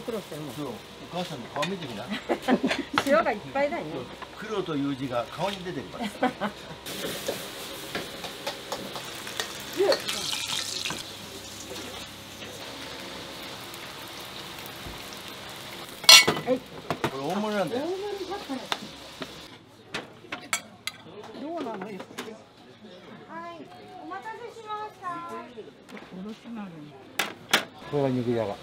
苦労してるもん。そう、お母さんの顔見てみな。塩がいっぱいだよね。黒という字が顔に出てるから。はい。これ大盛りなんだよ。どうなのよ。はい、お待たせしました。これが肉じゃが。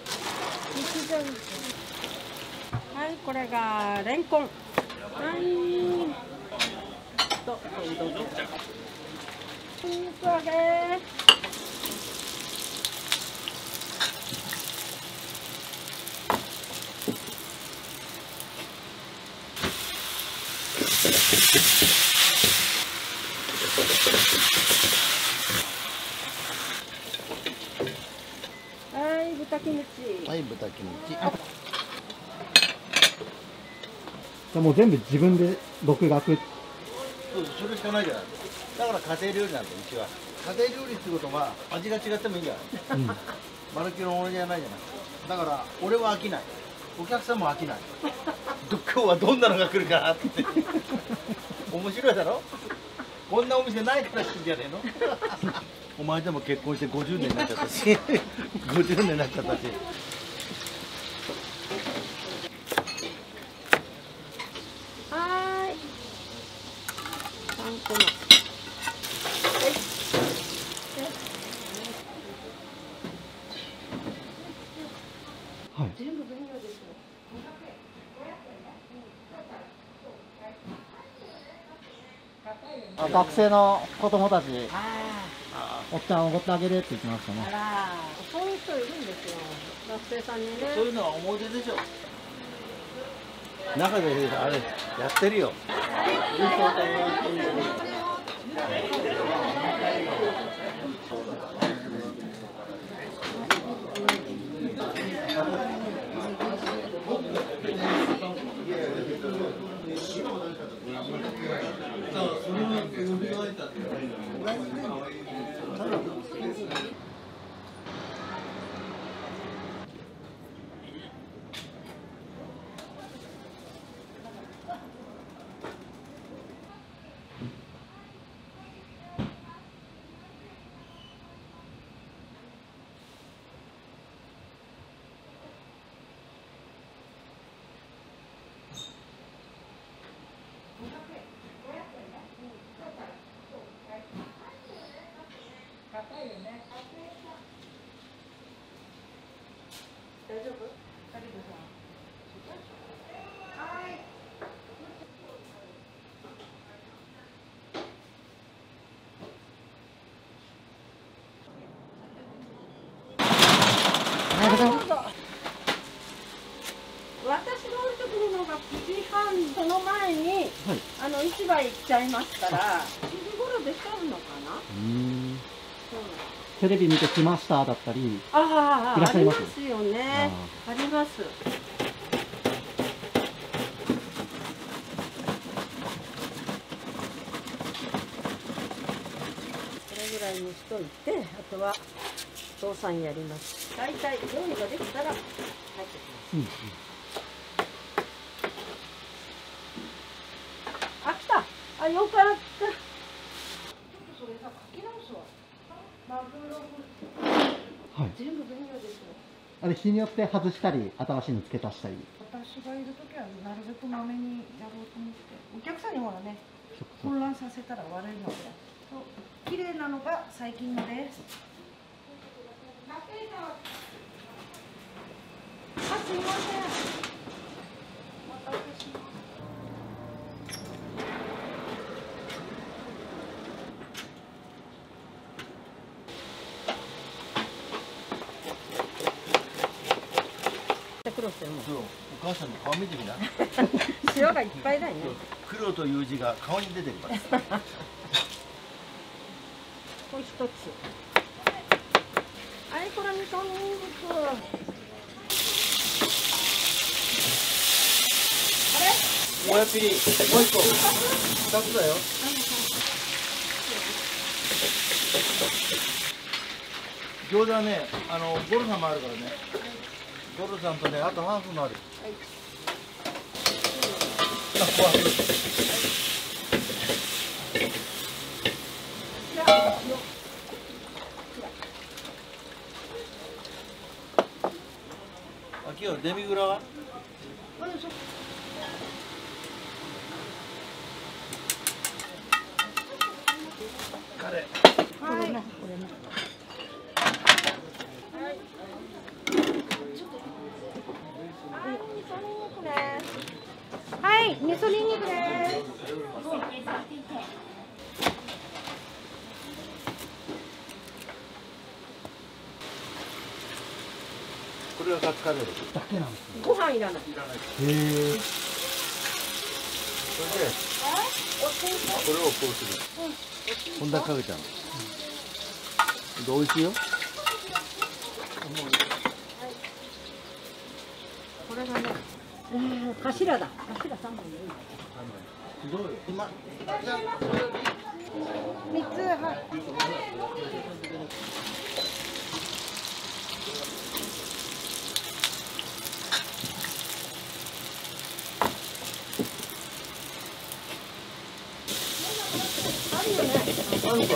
はい、これがレンコン。はい。どうぞ。肉揚げ。はい、豚キムチ。はい、豚キムチ。じゃあもう全部自分で独学。そう、それしかないじゃない。だから家庭料理なんだよ、うちは。家庭料理ってことは味が違ってもいいんじゃない。うん、マルキのものじゃないじゃない。だから俺は飽きない。お客さんも飽きない。今日はどんなのが来るかなって。面白いだろ。こんなお店ないから来るんじゃねえの。お前でも結婚して50年になっちゃったし50年になっちゃったし。はーい。3個の。はい。全部分量ですよ。学生の子供たち、あおっちゃんおごってあげるって言ってましたね。あら、そういう人いるんですよ。学生さんにね。そういうのは思い出でしょ。中であれやってるよ。大丈夫？だけどさ。私の降りてくるのが9時半、その前に、市場へ行っちゃいますから、7時頃出ちゃうのかな。テレビ見て来ましただったり。ああ、いらっしゃいますありますよね。あります。これぐらいにしといて、あとは父さんやります。大体料理ができたら入ってきます。あ、来た。あ、よかった。それさ、書き直すわ。マグロ。はい。全部分量ですよ。あれ日によって外したり、新しいの付け足したり。私がいるときはなるべくまめにやろうと思って、お客さんにほらね、混乱させたら悪いので、綺麗なのが最近のです。あ、すみません。お待たせします。苦労してるもん。そう、お母さんの顔見てみな。塩がいっぱいだよね。黒という字が顔に出てるから。これ一つ。はい、これ味噌ニンニク。もやピリ、もう一個。二つだよ。餃子はね、ゴルさんもあるからね。ゴルさんとね、あとハーフもある。あ、ここは。あ、今日デミグラは。カレー。はい。はい、味噌ニンニクです。これがカツカレーです。だけなんですね。ご飯いらない。へえ。それで、これをこうする。こんだけかけちゃうの。美味しいよ。これがね、頭だ。頭3本でいい。どうよ。今。三つ、はい。あるか。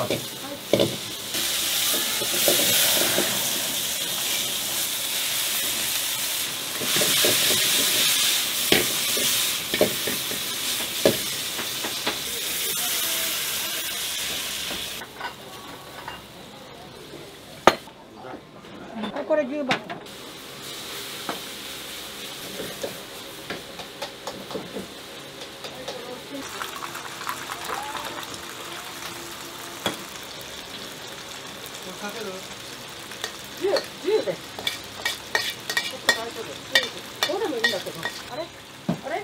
これ10番。かける10です。ちょっと大丈夫。どうでもいいんだけど。あれこれ。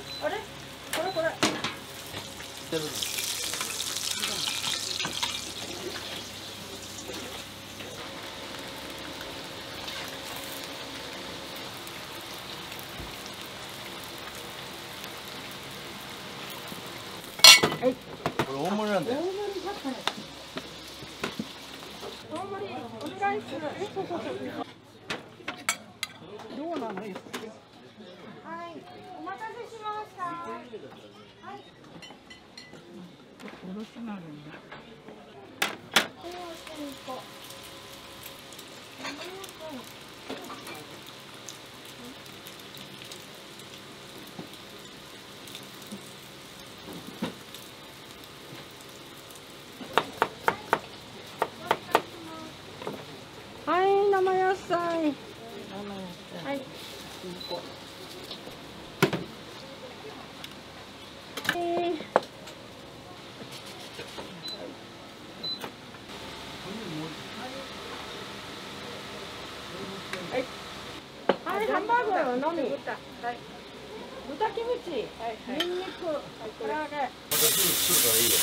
はい。これ大盛りなんだよ。大盛りだったね。大盛りお願いする。そう。どうなのよ。はい、お待たせしました。はい。おろしもあるんだ。はい、生野菜。はい。はい、ハンバーグのみ。豚キムチ、ニンニク、唐揚げ。またすぐ作るからいいよ。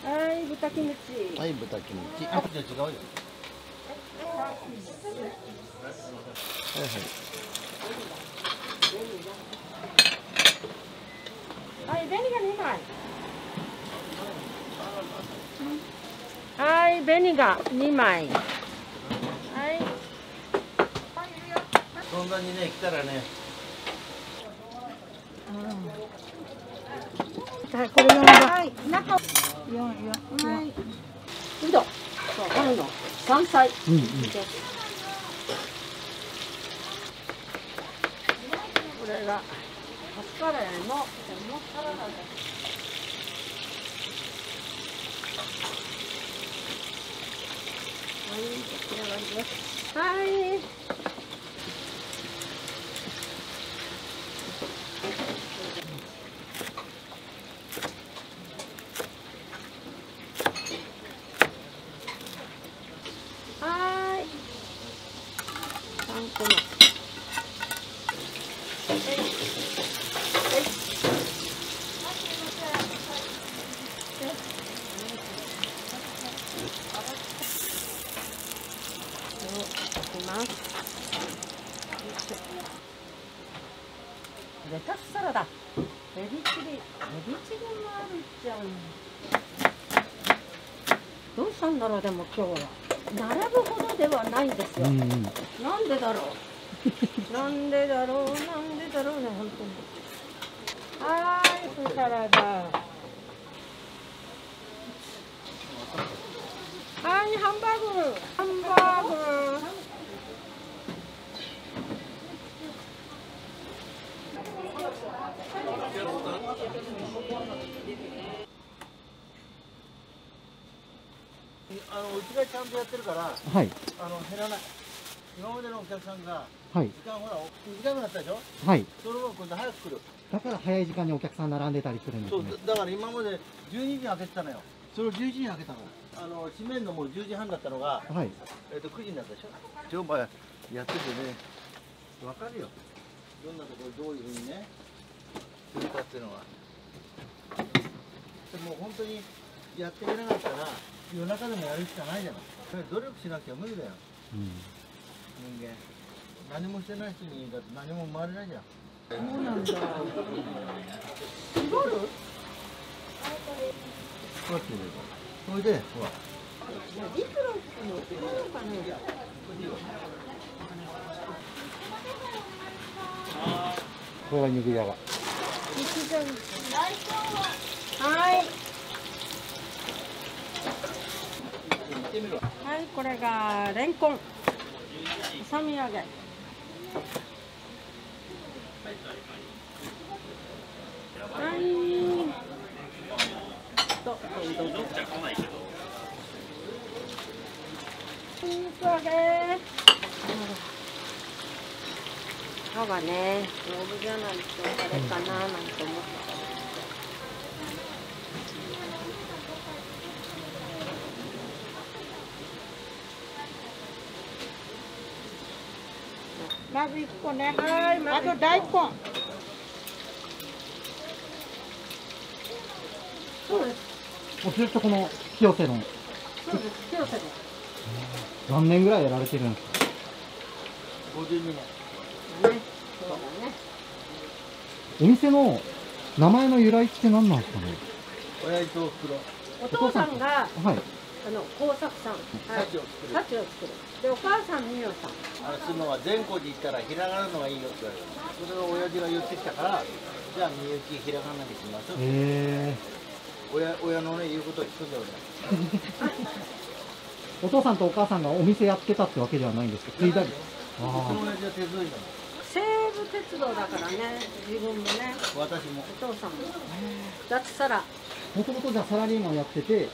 はい、豚キムチ。はい、豚キムチ。あ、じゃあ違うよ。はい、紅が2枚。はい、紅が2枚。はい。そんなにね、来たらね。はい、これ4番。はい、中。4。はい。うど。そう、あるの。山菜。これが。カツカレーの。サラダです。はい、出来上がりです。はい。3個の。ます。レタスサラダ、エビチリもあるじゃん。どうしたんだろう、でも今日は並ぶほどではないんですよ。なんでだろうなんでだろうね、本当に。はーい、サラダ。はい、ハンバーグ。うちがちゃんとやってるから、はい。減らない。今までのお客さんが、はい。時間ほら、短くなったでしょ。はい。それは今度早く来る。だから早い時間にお客さん並んでたりするんですそうね。だから今まで12時に開けてたのよ。それを11時に開けたの。閉めるのも10時半だったのが、はい。9時になったでしょ。商売やっててね、わかるよ。どんなところどういうふうにね、するかっていうのは。でも本当にやってくれなかったら、夜中でもやるしかないじゃない。努力しなきゃ無理だよ。人間。何もしてない人にだって何も生まれないじゃん。そうなんだ。絞る？こうやって入れる。それで、ほら。リプロスの絞るかね。これが肉じゃが。はい。行ってみるわ。はい、これがレンコン。さみ揚げ。はい。どうぞ。肉揚げ。歯がね、丈夫じゃないとあれかななんて思った。まず1個ね。はい、あと大根。そうです。ずっとこの清瀬の。そうです。清瀬です。何年ぐらいやられてるんですか。52年。ね、そうだね。お店の名前の由来って何なんですかね。親父とおふくろ。お父さんが、はい。工作さん。はい。幸を作る。幸を作る。で、お母さん美代さん。するのは善光寺行ったらひらがなのがいいよって言われた。それを親父が言ってきたから、じゃあみゆきひらがなにします。親のね言うことを聞くんだよね。お父さんとお母さんがお店やってたってわけではないんですか。継いだり。うちの親父は手伝いだもん。西武鉄道だからね、自分もね、私も。お父さんも。脱サラ。もともとじゃあサラリーマンやってて、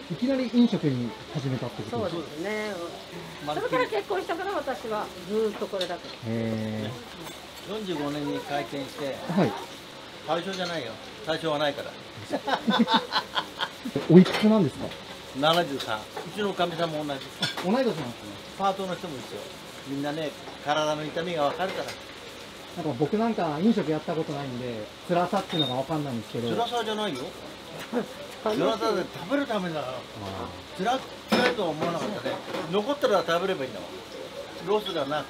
いきなり飲食に始めたってことそうですか。ですね。それから結婚したから私はずーっとこれだけど。45年に開店して、はい。対象じゃないよ。対象はないから。おいくつなんですか。73。うちのおかみさんも同じ。同い年なんですね。パートの人も一緒。みんなね、体の痛みがわかるから。なんか僕なんか飲食やったことないんで、辛さっていうのがわかんないんですけど。辛さじゃないよ。辛さで食べるためだから。辛いとは思わなかったね。残ったら食べればいいんだもん。ロスがなく、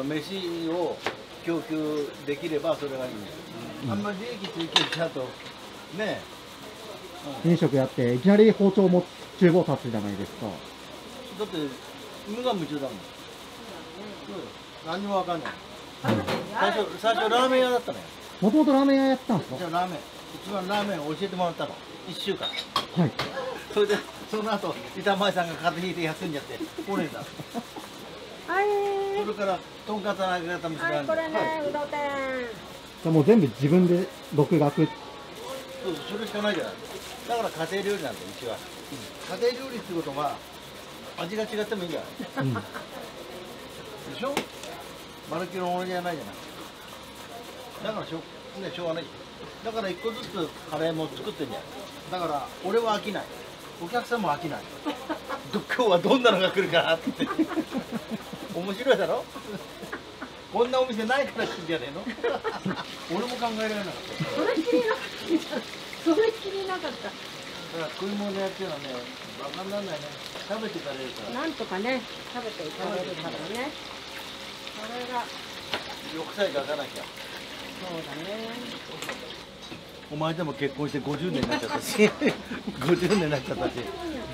飯を供給できればそれがいいんだよ。あんまり利益追求しちゃうと、ね飲食やっていきなり包丁も厨房立つじゃないですか。だって無我夢中だもん。何もわかんない。最初ラーメン屋だったのよ。もともとラーメン屋やってたんですか。じゃあラーメン、一番ラーメンを教えてもらったの。1週間。はい。それでその後板前さんが風邪ひいて休んじゃって来れた。はい。それからとんかつの揚げ方も知らはい、これね、はい、うど店。じゃあもう全部自分で独学。そうそれしかないじゃない。だから家庭料理なんだようちは。家庭料理ってことは味が違ってもいいんじゃない。でしょ。まるっきり同じじゃないじゃない。だからしょうがない。だから一個ずつカレーも作ってんじゃん。だから俺は飽きない。お客さんも飽きない。今日はどんなのが来るかなって。面白いだろ。こんなお店ないから来るんじゃねえの。俺も考えられなかった。それ気になかった。から食い物やってるのはね、バカにならないね。食べていかれるから。なんとかね、食べていかれるからね。それが、欲さえかかなきゃ。そうだね。お前でも結婚して50年になっちゃったし、50年になっちゃったし、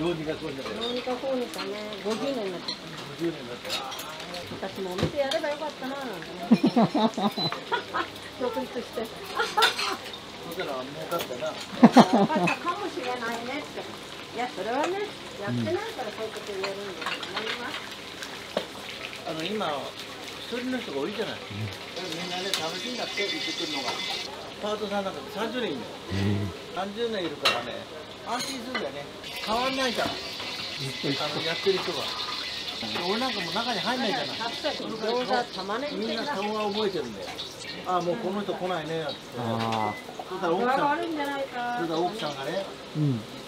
どうにかこうにか。どうにかこうにかね、50年になっちゃったね。 50年になったら。私もお店やればよかったななんてね。独立して。そしたら儲かったな。よかったかもしれないねって。いや、それはね、やってないからそういうこと言えるんだと思います。今、一人の人が多いじゃない。みんなね、楽しいんだって言ってくるのが。パートさんなんか30年いるの。30年いるからね、安心するんだよね。変わんないから。やってる人が。俺なんかもう中に入んないじゃない。餃子、玉ねぎみんな顔が覚えてるんだよ。ああ、もうこの人来ないねって。そしたら奥さん、悪いんじゃないか。そしたら奥さんがね、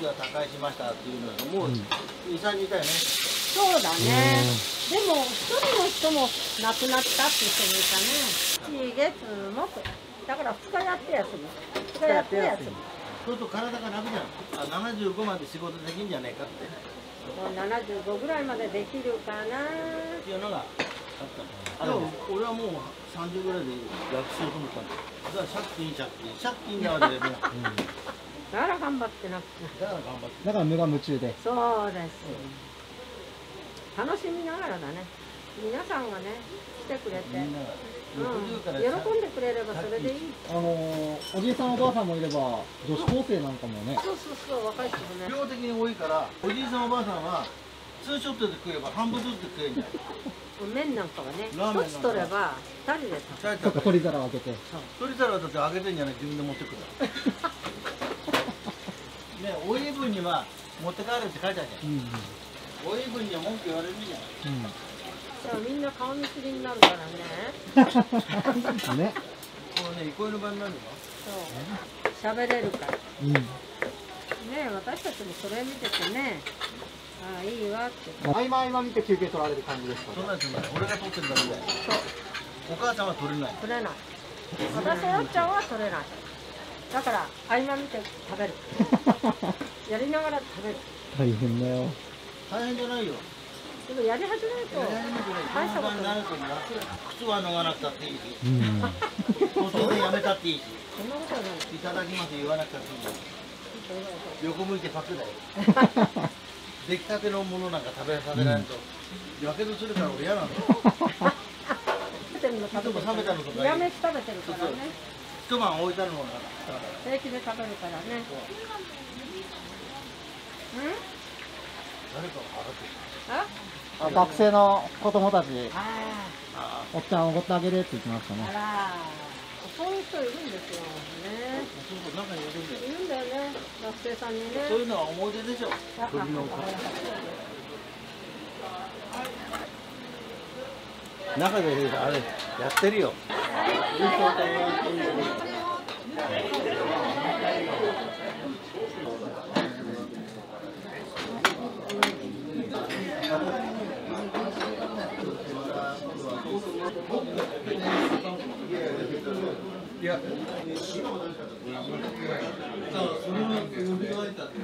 実は他界しましたっていうのがもう2、3人いたよね。そうだね。でも一人の人も亡くなったって人もいたね。月木。だから2日やって休む。2日やって休む。そうすると体が楽じゃん。75まで仕事できんじゃねえかって。もう75ぐらいまでできるかな。っていうのがあったの。でも俺はもう30ぐらいで楽しようと思ったんだ。だから借金だわでもう。だから頑張ってなくて。だから頑張って。だから無我夢中で。そうです。楽しみながらだね。皆さんがね、来てくれて、みんなが60から喜んでくれればそれでいい。おじいさんおばあさんもいれば女子高生なんかもね。そうそうそう、若い人もね。量的に多いから、おじいさんおばあさんはツーショットで食えば半分ずつ食えんじゃん。麺なんかはね、ラーメンなんか一つ取れば2人で食べる。そっか、取り皿を開けて。取り皿だって開けてんじゃない、自分で持ってくる。ね、おい分には持って帰るって書いてあるじゃん。おい分には文句言われるじゃん。じゃあみんな顔見知りになるからね。ね。このね、憩いの場になるの。そう。喋れるから。ねえ、私たちもそれ見ててね、ああ、いいわって。合間合間見て休憩取られる感じですか。そんなんじゃない。俺が取ってるだけで。そう。お母さんは取れない。取れない。私やっちゃんは取れない。だから合間見て食べる。やりながら食べる。大変だよ。大変じゃないよ。でもやり始めると大したことない。靴は脱がなくたっていいし、途中でやめたっていいし、そんなことはない。いただきます言わなくたっていいし、横向いてパクだよ。出来たてのものなんか食べさせないと、やけどするから俺嫌なの。いつも冷めたのとかやめ食べてるからね。一晩置いたのが平気で食べるからね。誰かが払ってる。学生の子供たち、あおっちゃんおごってあげるって言ってましたあ、ね。あら、そういう人いるんですよね。そう中にいるんだよ。いるんだよね、学生さんにね。そういうのは思い出でしょ。鳥の中であれやってるよ。いや、それは呼び出したって。